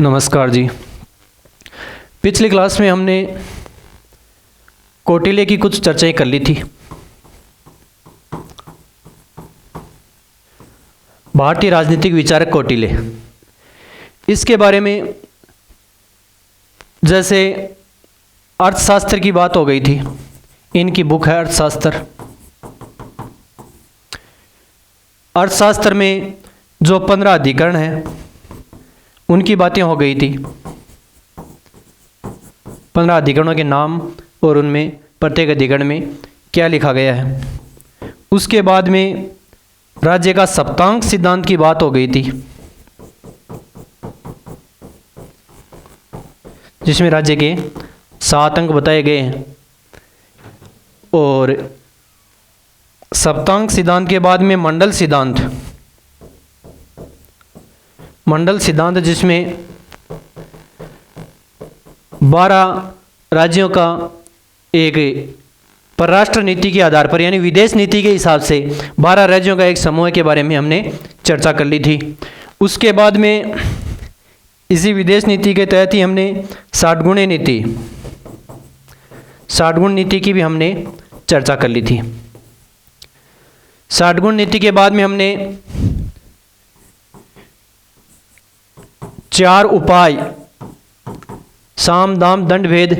नमस्कार जी। पिछली क्लास में हमने कौटिल्य की कुछ चर्चाएं कर ली थी। भारतीय राजनीतिक विचारक कौटिल्य, इसके बारे में जैसे अर्थशास्त्र की बात हो गई थी। इनकी बुक है अर्थशास्त्र। अर्थशास्त्र में जो 15 अधिकरण हैं उनकी बातें हो गई थी। 15 अधिकरणों के नाम और उनमें प्रत्येक अधिकरण में क्या लिखा गया है। उसके बाद में राज्य का सप्तांक सिद्धांत की बात हो गई थी, जिसमें राज्य के 7 अंक बताए गए हैं। और सप्तांक सिद्धांत के बाद में मंडल सिद्धांत जिसमें 12 राज्यों का एक परराष्ट्र नीति के आधार पर यानी विदेश नीति के हिसाब से 12 राज्यों का एक समूह के बारे में हमने चर्चा कर ली थी। उसके बाद में इसी विदेश नीति के तहत ही हमने 60 गुण नीति की भी हमने चर्चा कर ली थी। 60 गुण नीति के बाद में हमने 4 उपाय साम दाम दंड भेद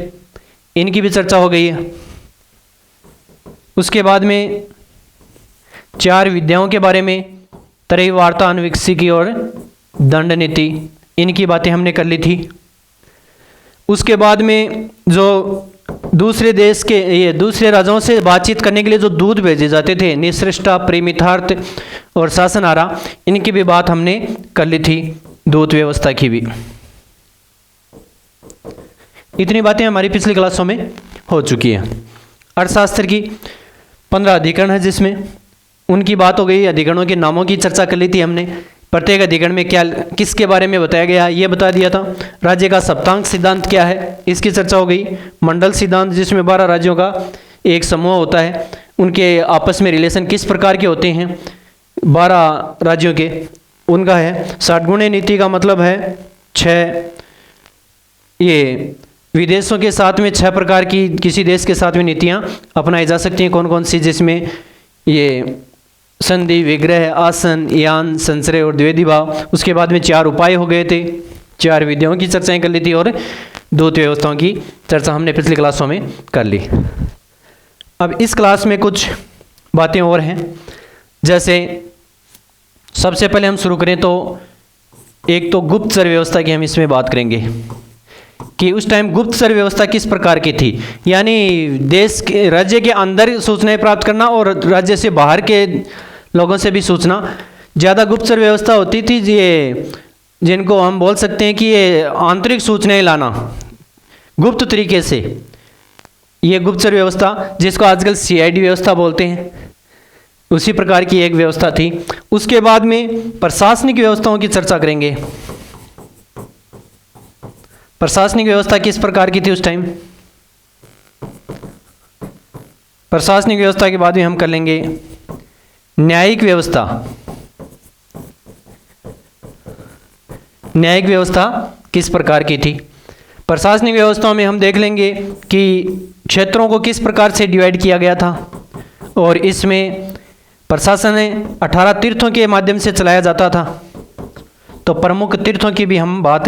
इनकी भी चर्चा हो गई है। उसके बाद में 4 विद्याओं के बारे में तरही वार्ता अनुविकसिकी और दंड नीति इनकी बातें हमने कर ली थी। उसके बाद में जो दूसरे राज्यों से बातचीत करने के लिए जो दूत भेजे जाते थे, निसृष्टा, प्रेमितार्थ और शासनारा, इनकी भी बात हमने कर ली थी। दूत व्यवस्था की भी इतनी बातें हमारी पिछली क्लासों में हो चुकी हैं। अर्थशास्त्र की 15 अधिकरण है, जिसमें उनकी बात हो गई। अधिकरणों के नामों की चर्चा कर ली थी हमने। प्रत्येक अधिकरण में क्या किसके बारे में बताया गया ये बता दिया था। राज्य का सप्तांक सिद्धांत क्या है इसकी चर्चा हो गई। मंडल सिद्धांत जिसमें 12 राज्यों का एक समूह होता है, उनके आपस में रिलेशन किस प्रकार के होते हैं 12 राज्यों के, उनका है। 60 गुण नीति का मतलब है 6 ये विदेशों के साथ में 6 प्रकार की किसी देश के साथ में नीतियाँ अपनाई जा सकती हैं। कौन कौन सी, जिसमें ये संधि, विग्रह, आसन, यान, संश्रय और द्विवेदी भाव। उसके बाद में 4 उपाय हो गए थे। 4 विद्याओं की चर्चाएं कर ली थी और दूत व्यवस्थाओं की चर्चा हमने पिछली क्लासों में कर ली। अब इस क्लास में कुछ बातें और हैं। जैसे सबसे पहले हम शुरू करें तो एक तो गुप्तचर व्यवस्था की हम इसमें बात करेंगे कि उस टाइम गुप्तचर व्यवस्था किस प्रकार की थी। यानी देश के राज्य के अंदर सूचनाएं प्राप्त करना और राज्य से बाहर के लोगों से भी सूचना। ज़्यादा गुप्तचर व्यवस्था होती थी, ये जिनको हम बोल सकते हैं कि ये आंतरिक सूचनाएं लाना गुप्त तरीके से, ये गुप्तचर व्यवस्था जिसको आजकल CID व्यवस्था बोलते हैं, उसी प्रकार की एक व्यवस्था थी। उसके बाद में प्रशासनिक व्यवस्थाओं की चर्चा करेंगे। प्रशासनिक व्यवस्था किस प्रकार की थी उस टाइम। प्रशासनिक व्यवस्था के बाद में हम कर लेंगे न्यायिक व्यवस्था। न्यायिक व्यवस्था किस प्रकार की थी। प्रशासनिक व्यवस्थाओं में हम देख लेंगे कि क्षेत्रों को किस प्रकार से डिवाइड किया गया था और इसमें प्रशासन 18 तीर्थों के माध्यम से चलाया जाता था। तो प्रमुख तीर्थों की भी हम बात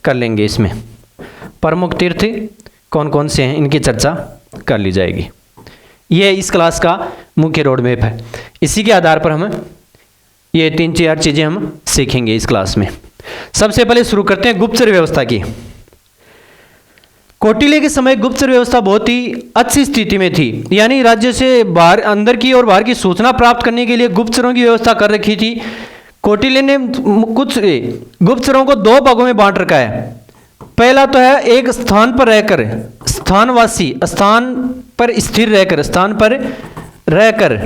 कर लेंगे। इसमें प्रमुख तीर्थ कौन कौन से हैं इनकी चर्चा कर ली जाएगी। यह इस क्लास का मुख्य रोड मैप है। इसी के आधार पर हम ये 3-4 चीज़ें हम सीखेंगे इस क्लास में। सबसे पहले शुरू करते हैं गुप्तचर व्यवस्था की। कौटिल्य के समय गुप्तचर व्यवस्था बहुत ही अच्छी स्थिति में थी। यानी राज्य से बाहर, अंदर की और बाहर की सूचना प्राप्त करने के लिए गुप्तचरों की व्यवस्था कर रखी थी। कौटिल्य ने कुछ गुप्तचरों को 2 भागों में बांट रखा है। पहला तो है एक स्थान पर रहकर, स्थानवासी, स्थान पर स्थिर रहकर, स्थान पर रहकर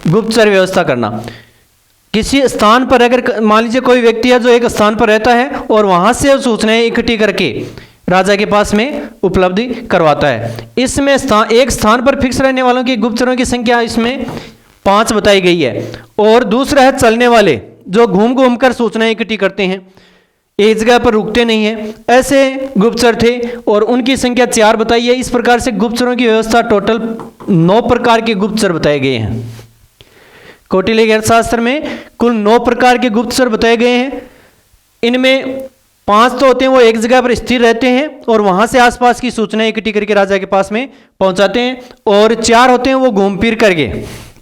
गुप्तचर व्यवस्था करना। किसी स्थान पर रहकर, मान लीजिए कोई व्यक्ति है जो एक स्थान पर रहता है और वहां से सूचनाएं इकट्ठी करके राजा के पास में उपलब्धि करवाता है। इसमें एक स्थान पर फिक्स रहने वालों की गुप्तचरों की संख्या इसमें 5 बताई गई है। और दूसरा है चलने वाले, जो घूम घूम कर सूचनाएं इकट्ठी करते हैं। एक जगह पर रुकते नहीं हैं, ऐसे गुप्तचर थे और उनकी संख्या 4 बताई है। इस प्रकार से गुप्तचरों की व्यवस्था टोटल 9 प्रकार के गुप्तचर बताए गए हैं। कौटिल्य के अर्थशास्त्र में कुल 9 प्रकार के गुप्तचर बताए गए हैं। इनमें 5 तो होते हैं वो एक जगह पर स्थिर रहते हैं और वहां से आसपास की सूचनाएं इकट्ठी करके राजा के पास में पहुंचाते हैं, और 4 होते हैं वो घूम फिर करके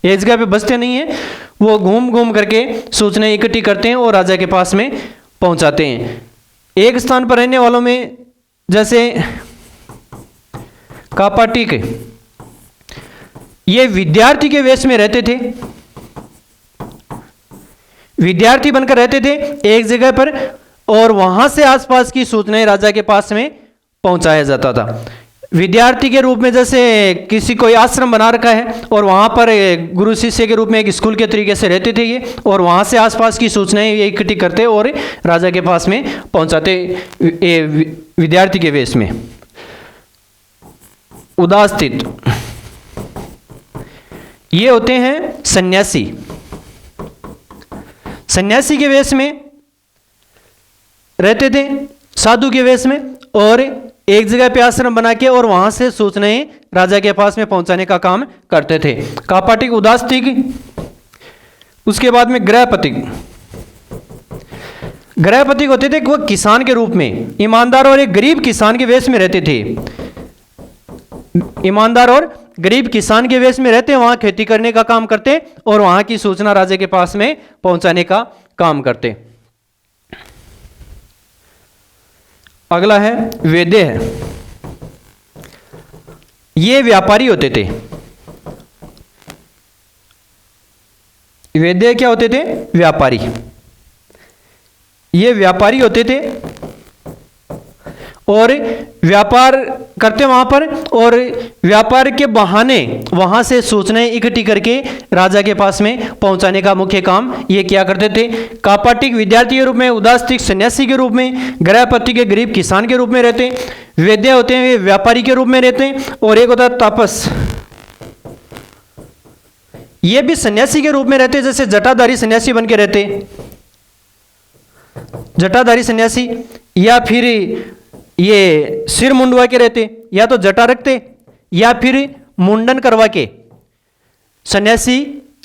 एक जगह पे बसते नहीं हैं, वो घूम घूम करके सूचनाएं इकट्ठी करते हैं और राजा के पास में पहुंचाते हैं। एक स्थान पर रहने वालों में जैसे कापाटिक, ये विद्यार्थी के वेश में रहते थे, विद्यार्थी बनकर रहते थे एक जगह पर, और वहां से आसपास की सूचनाएं राजा के पास में पहुंचाया जाता था। विद्यार्थी के रूप में जैसे किसी कोई आश्रम बना रखा है और वहां पर गुरु शिष्य के रूप में एक स्कूल के तरीके से रहते थे ये, और वहां से आसपास की सूचनाएं ये इकट्ठी करते और राजा के पास में पहुंचाते विद्यार्थी के वेश में। उदास्थित, ये होते हैं सन्यासी, सन्यासी के वेश में रहते थे, साधु के वेश में, और एक जगह पे आश्रम बना के और वहां से सूचनाएं राजा के पास में पहुंचाने का काम करते थे। कापाटिक, उदास्तिक, उसके बाद में गृहपतिक। गृहपतिक होते थे वो किसान के रूप में, ईमानदार और एक गरीब किसान के वेश में रहते थे। ईमानदार और गरीब किसान के वेश में रहते, वहां खेती करने का काम करते और वहां की सूचना राजा के पास में पहुंचाने का काम करते। अगला है वेद्य है, ये व्यापारी होते थे। वेद्य क्या होते थे? व्यापारी। ये व्यापारी होते थे और व्यापार करते वहां पर, और व्यापार के बहाने वहां से सूचनाएं इकट्ठी करके राजा के पास में पहुंचाने का मुख्य काम ये क्या करते थे। कापाटिक विद्यार्थी के रूप में, उदास्तिक सन्यासी के रूप में, गृहपति के गरीब किसान के रूप में रहते, वेद्य होते हैं वे व्यापारी के रूप में रहते हैं, और एक होता है तापस, ये भी सन्यासी के रूप में रहते, जैसे जटाधारी सन्यासी बन के रहते, जटाधारी सन्यासी, या फिर ये सिर मुंडवा के रहते, या तो जटा रखते या फिर मुंडन करवा के सन्यासी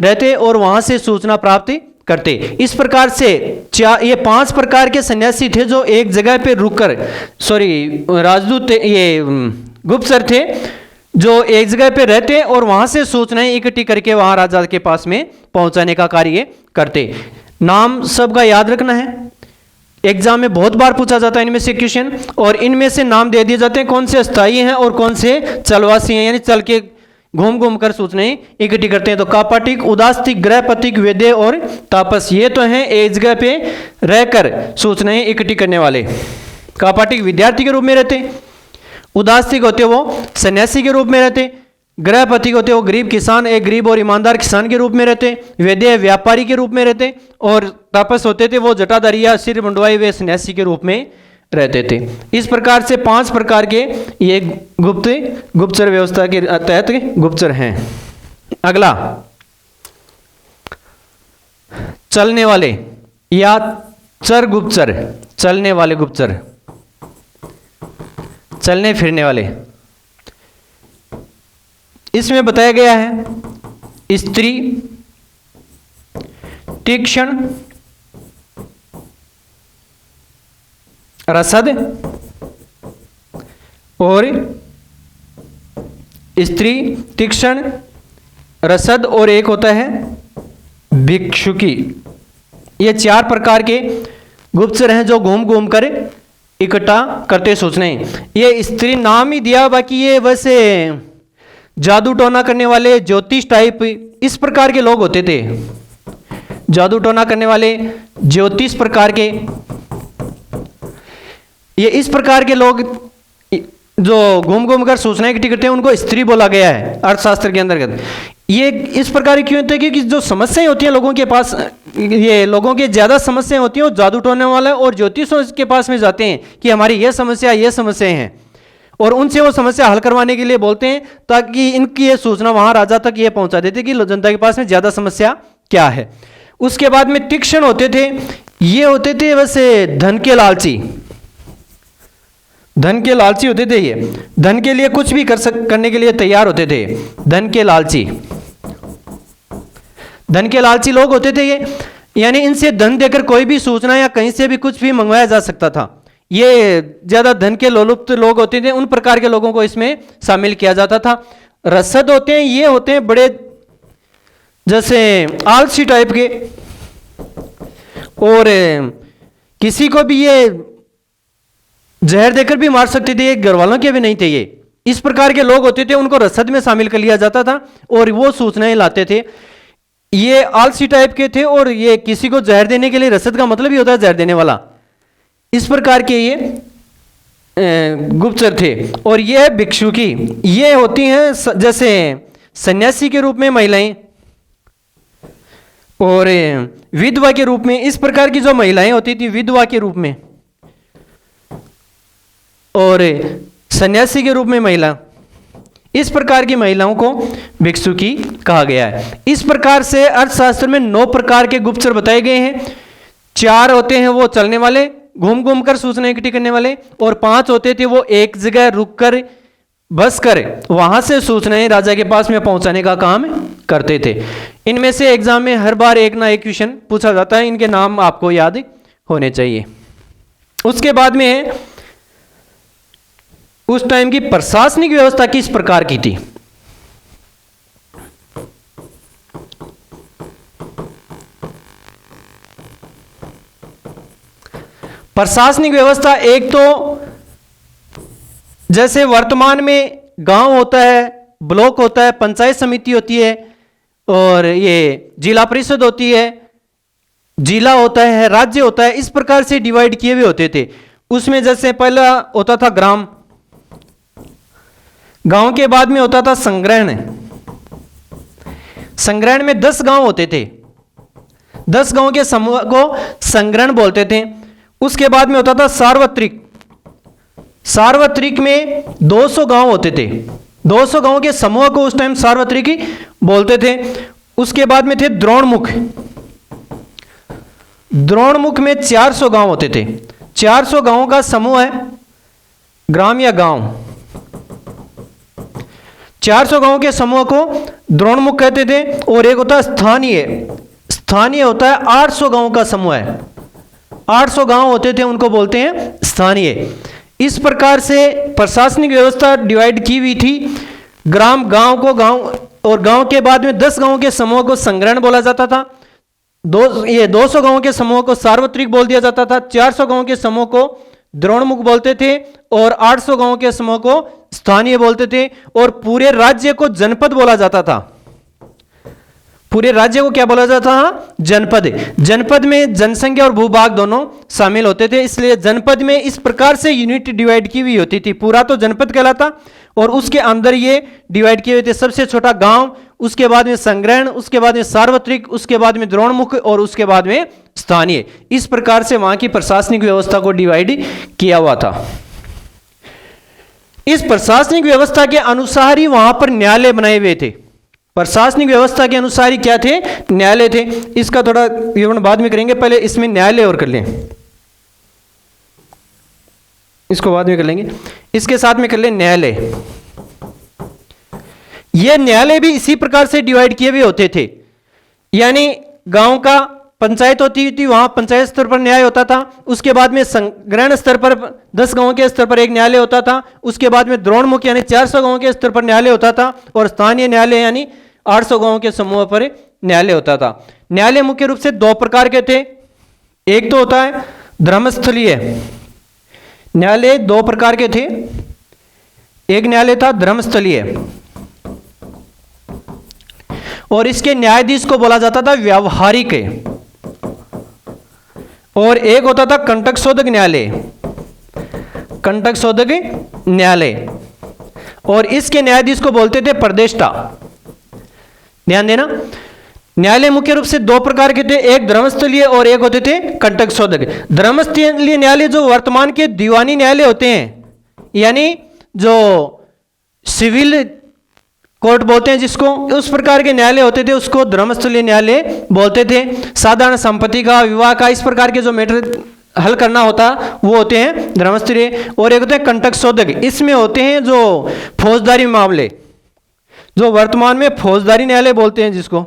रहते और वहां से सूचना प्राप्त करते। इस प्रकार से ये 5 प्रकार के सन्यासी थे जो एक जगह पे रुककर, राजदूत, ये गुप्तचर थे जो एक जगह पे रहते और वहां से सूचनाएं इकट्ठी करके वहां राजा के पास में पहुंचाने का कार्य करते। नाम सबका याद रखना है, एग्जाम में बहुत बार पूछा जाता है इनमें से क्वेश्चन, और इनमें से नाम दे दिए जाते हैं कौन से अस्थायी हैं और कौन से चलवासी हैं, यानी चल के घूम घूम कर सूचनाएं इकट्ठी करते हैं। तो कापाटिक, उदास्तिक, गृहपतिक, वेद्य और तापस, ये तो हैं एक जगह पे रहकर सूचनाएं इकट्ठी करने वाले। कापाटिक विद्यार्थी के रूप में रहते, उदास्तिक होते वो सन्यासी के रूप में रहते, गृहपति होते वो गरीब किसान, एक गरीब और ईमानदार किसान के रूप में रहते, वेद्य व्यापारी के रूप में रहते, और तापस होते थे वो जटाधारी या सिर मुंडवाए हुए सन्यासी के रूप में रहते थे। इस प्रकार से 5 प्रकार के ये गुप्तचर व्यवस्था के तहत गुप्तचर हैं। अगला चलने वाले या चर गुप्तचर, चलने वाले गुप्तचर, चलने फिरने वाले। इसमें बताया गया है स्त्री, तीक्ष्ण, रसद, और स्त्री, तीक्ष्ण, रसद, और एक होता है भिक्षुकी। ये 4 प्रकार के गुप्तचर हैं जो घूम घूम कर इकट्ठा करते सूचनाएं। ये स्त्री नाम ही दिया, बाकी ये वैसे जादू टोना करने वाले, ज्योतिष टाइप, इस प्रकार के लोग होते थे। जादू टोना करने वाले, ज्योतिष प्रकार के, ये इस प्रकार के लोग जो घूम घूम कर सूचनाएं इकट्ठी करते हैं उनको स्त्री बोला गया है अर्थशास्त्र के अंतर्गत। ये इस प्रकार क्यों होते हैं क्योंकि जो समस्याएं होती हैं लोगों के पास, ये लोगों की ज़्यादा समस्याएं होती हैं, वो जादू टोने वाला और ज्योतिषों के पास में जाते हैं कि हमारी ये समस्याएं हैं, और उनसे वो समस्या हल करवाने के लिए बोलते हैं ताकि इनकी ये सूचना वहां राजा तक ये पहुंचा देते कि जनता के पास में ज़्यादा समस्या क्या है। उसके बाद में तीक्ष्ण होते थे, ये होते थे वैसे धन के लालची, धन के लालची होते थे। ये धन के लिए कुछ भी करने के लिए तैयार होते थे। धन के लालची, धन के लालची लोग होते थे ये, यानी इनसे धन देकर कोई भी सूचना या कहीं से भी कुछ भी मंगवाया जा सकता था। ये ज्यादा धन के लोलुप्त लोग होते थे, उन प्रकार के लोगों को इसमें शामिल किया जाता था। रसद होते हैं, ये होते हैं बड़े जैसे आलसी टाइप के, और किसी को भी ये जहर देकर भी मार सकते थे, घर वालों के भी नहीं थे। ये इस प्रकार के लोग होते थे, उनको रसद में शामिल कर लिया जाता था और वो सूचनाएं लाते थे। ये आलसी टाइप के थे और ये किसी को जहर देने के लिए, रसद का मतलब ही होता है जहर देने वाला, इस प्रकार के ये गुप्तचर थे। और ये भिक्षुकी, ये होती हैं जैसे सन्यासी के रूप में महिलाएं, और विधवा के रूप में, इस प्रकार की जो महिलाएं होती थी विधवा के रूप में, और सन्यासी के रूप में महिला, इस प्रकार की महिलाओं को भिक्षुकी कहा गया है। इस प्रकार से अर्थशास्त्र में 9 प्रकार के गुप्तचर बताए गए हैं। 4 होते हैं वो चलने वाले, घूम घूम कर सूचना इकट्ठी करने वाले, और 5 होते थे वो एक जगह रुक कर बस कर वहां से सूचनाएं राजा के पास में पहुंचाने का काम करते थे। इनमें से एग्जाम में हर बार एक ना एक क्वेश्चन पूछा जाता है, इनके नाम आपको याद होने चाहिए। उसके बाद में है उस टाइम की प्रशासनिक व्यवस्था किस प्रकार की थी। प्रशासनिक व्यवस्था एक तो जैसे वर्तमान में गांव होता है, ब्लॉक होता है, पंचायत समिति होती है, और ये जिला परिषद होती है, जिला होता है, राज्य होता है, इस प्रकार से डिवाइड किए हुए होते थे। उसमें जैसे पहला होता था ग्राम, गांव के बाद में होता था संग्रहण, संग्रहण में 10 गांव होते थे, 10 गांव के समूह को संग्रहण बोलते थे। उसके बाद में होता था सार्वत्रिक, सार्वत्रिक में 200 गांव होते थे, 200 गांव के समूह को उस टाइम सार्वत्रिक ही बोलते थे। उसके बाद में थे द्रोणमुख, द्रोणमुख में 400 गांव होते थे, 400 गांवों का समूह है ग्राम या गांव, 400 गांवों के समूह को द्रोणमुख कहते थे। और एक होता है स्थानीय, स्थानीय होता है 800 गांवों का समूह है, 800 गांव होते थे, उनको बोलते हैं स्थानीय। इस प्रकार से प्रशासनिक व्यवस्था डिवाइड की हुई थी। ग्राम, गांव को गांव, और गांव के बाद में 10 गांवों के समूह को संग्रहण बोला जाता था। 200 गांवों के समूह को सार्वत्रिक बोल दिया जाता था, 400 गांवों के समूह को द्रोणमुख बोलते थे, और 800 गांवों के समूह को स्थानीय बोलते थे। और पूरे राज्य को जनपद बोला जाता था। पूरे राज्य को क्या बोला जाता था? जनपद। जनपद में जनसंख्या और भूभाग दोनों शामिल होते थे, इसलिए जनपद में इस प्रकार से यूनिट डिवाइड की हुई होती थी। पूरा तो जनपद कहलाता, और उसके अंदर ये डिवाइड किए हुए थे। सबसे छोटा गांव, उसके बाद में संग्रहण, उसके बाद में सार्वत्रिक, उसके बाद में द्रोणमुख, और उसके बाद में स्थानीय। इस प्रकार से वहां की प्रशासनिक व्यवस्था को डिवाइड किया हुआ था। इस प्रशासनिक व्यवस्था के अनुसार ही वहां पर न्यायालय बनाए हुए थे। प्रशासनिक व्यवस्था के अनुसार ही क्या थे? न्यायालय थे। इसका थोड़ा विवरण बाद में करेंगे, पहले इसमें न्यायालय और कर लें, इसको बाद में कर लेंगे। इसके साथ में कर लें न्यायालय। ये न्यायालय भी इसी प्रकार से डिवाइड किए हुए होते थे, यानी गांव का पंचायत होती थी, वहां पंचायत स्तर पर न्याय होता था। उसके बाद में संग्रहण स्तर पर 10 गांवों के स्तर पर एक न्यायालय होता था। उसके बाद में द्रोणमुख यानी 400 गांवों के स्तर पर न्यायालय होता था, और स्थानीय न्यायालय यानी 800 गांवों के समूह पर न्यायालय होता था। न्यायालय मुख्य रूप से 2 प्रकार के थे। एक तो होता है धर्मस्थलीय न्यायालय, 2 प्रकार के थे। एक न्यायालय था धर्मस्थलीय, और इसके न्यायाधीश को बोला जाता था व्यावहारिक, और एक होता था कंटक शोधक न्यायालय, कंटक शोधक न्यायालय, और इसके न्यायाधीश को बोलते थे प्रदेष्टा। ध्यान देना, न्यायालय मुख्य रूप से 2 प्रकार के थे, एक धर्मस्थलीय और एक होते थे कंटक शोधक। धर्मस्थलीय न्यायालय जो वर्तमान के दीवानी न्यायालय होते हैं, यानी जो सिविल कोर्ट बोलते हैं जिसको, उस प्रकार के न्यायालय होते थे उसको धर्मस्थलीय न्यायालय बोलते थे। साधारण संपत्ति का, विवाह का, इस प्रकार के जो मैटर हल करना होता वो होते हैं धर्मस्थलीय। और एक होते हैं कंटक शोधक, इसमें होते हैं जो फौजदारी मामले, जो वर्तमान में फौजदारी न्यायालय बोलते हैं जिसको,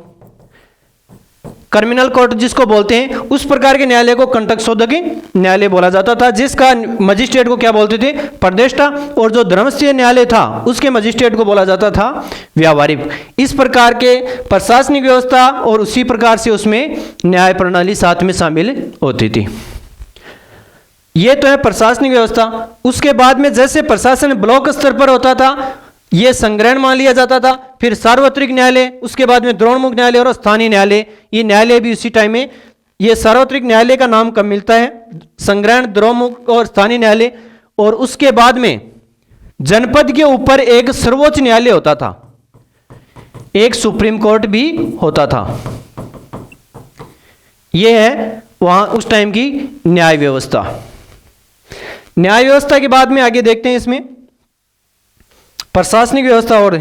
क्रिमिनल कोर्ट जिसको बोलते हैं, उस प्रकार के न्यायालय को कंटक शोधक न्यायालय बोला जाता था, जिसका मजिस्ट्रेट को क्या बोलते थे, प्रदेष्टा। और जो धर्मस्थलीय न्यायालय था उसके मजिस्ट्रेट को बोला जाता था व्यावहारिक। इस प्रकार के प्रशासनिक व्यवस्था और उसी प्रकार से उसमें न्याय प्रणाली साथ में शामिल होती थी। ये तो है प्रशासनिक व्यवस्था। उसके बाद में जैसे प्रशासन ब्लॉक स्तर पर होता था ये संग्रहण मान लिया जाता था, फिर सार्वत्रिक न्यायालय, उसके बाद में द्रोणमुख न्यायालय और स्थानीय न्यायालय। ये न्यायालय भी उसी टाइम में, ये सार्वत्रिक न्यायालय का नाम कब मिलता है, संग्रहण, द्रोणमुख और स्थानीय न्यायालय। और उसके बाद में जनपद के ऊपर एक सर्वोच्च न्यायालय होता था, एक सुप्रीम कोर्ट भी होता था। यह है वहां उस टाइम की न्याय व्यवस्था। न्याय व्यवस्था के बाद में आगे देखते हैं इसमें प्रशासनिक व्यवस्था। और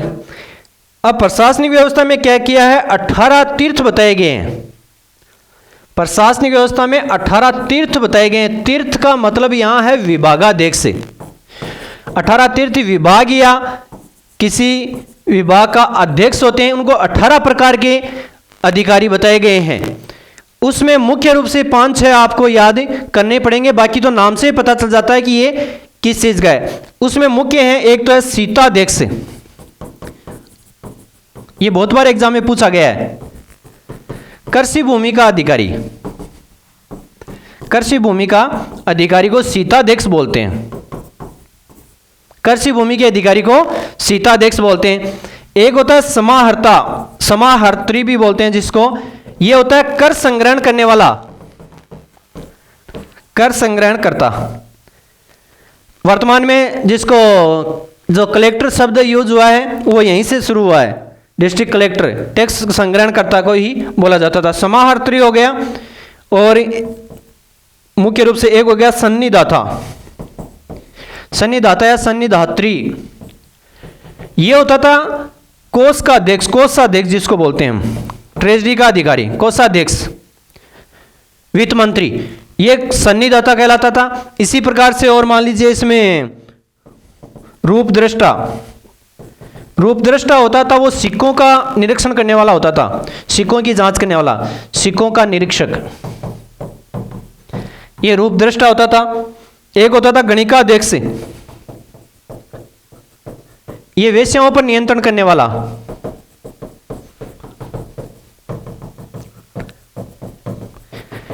अब प्रशासनिक व्यवस्था में क्या किया है, 18 तीर्थ बताए गए हैं। प्रशासनिक व्यवस्था में 18 तीर्थ बताए गए हैं। तीर्थ का मतलब यहां है विभागाध्यक्ष से। 18 तीर्थ विभाग या किसी विभाग का अध्यक्ष होते हैं, उनको 18 प्रकार के अधिकारी बताए गए हैं। उसमें मुख्य रूप से 5-6 आपको याद करने पड़ेंगे, बाकी तो नाम से पता चल जाता है कि ये किस चीज का है। उसमें मुख्य है, एक तो है सीताध्यक्ष, ये बहुत बार एग्जाम में पूछा गया है। कृषि भूमि का अधिकारी, कृषि भूमि का अधिकारी को सीताध्यक्ष बोलते हैं। कृषि भूमि के अधिकारी को सीताध्यक्ष बोलते हैं। एक होता है समाहर्ता, समाहर्त्री भी बोलते हैं जिसको, ये होता है कर संग्रहण करने वाला, कर संग्रहण करता। वर्तमान में जिसको जो कलेक्टर शब्द यूज हुआ है वो यहीं से शुरू हुआ है। डिस्ट्रिक्ट कलेक्टर टैक्स संग्रहणकर्ता को ही बोला जाता था। समाहर्त्री हो गया। और मुख्य रूप से एक हो गया सन्निदाता, सन्निदाता या सन्निधात्री, ये होता था कोष का अध्यक्ष, कोषाध्यक्ष जिसको बोलते हैं हम, ट्रेजरी का अधिकारी, कोषाध्यक्ष, वित्त मंत्री, ये सन्निदाता कहलाता था। इसी प्रकार से और मान लीजिए इसमें रूपदृष्टा, रूपदृष्टा होता था, वो सिक्कों का निरीक्षण करने वाला होता था, सिक्कों की जांच करने वाला, सिक्कों का निरीक्षक, ये रूपदृष्टा होता था। एक होता था गणिकाध्यक्ष, ये वेश्याओं पर नियंत्रण करने वाला।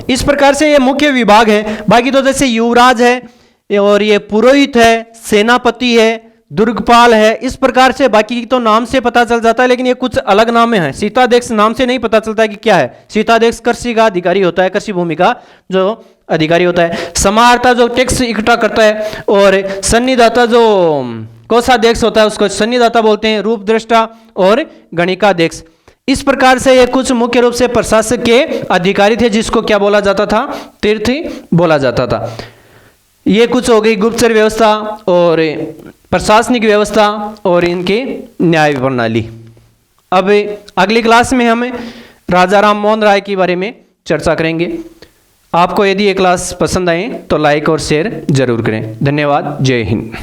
इस प्रकार से ये मुख्य विभाग है। बाकी तो जैसे युवराज है और ये पुरोहित है, सेनापति है, दुर्गपाल है, इस प्रकार से बाकी तो नाम से पता चल जाता है, लेकिन ये कुछ अलग नाम है। सीताध्यक्ष नाम से नहीं पता चलता है कि क्या है। सीताध्यक्ष कृषि का अधिकारी होता है, कृषि भूमि का जो अधिकारी होता है। समाहर्ता जो टैक्स इकट्ठा करता है, और सन्निदाता जो कोषाध्यक्ष होता है उसको सन्निदाता बोलते हैं। रूपदृष्टा और गणिकाध्यक्ष, इस प्रकार से ये कुछ मुख्य रूप से प्रशासक के अधिकारी थे जिसको क्या बोला जाता था, तीर्थ बोला जाता था। ये कुछ हो गई गुप्तचर व्यवस्था और प्रशासनिक व्यवस्था और इनके न्याय प्रणाली। अब अगली क्लास में हम राजा राम मोहन राय के बारे में चर्चा करेंगे। आपको यदि ये क्लास पसंद आए तो लाइक और शेयर जरूर करें। धन्यवाद। जय हिंद।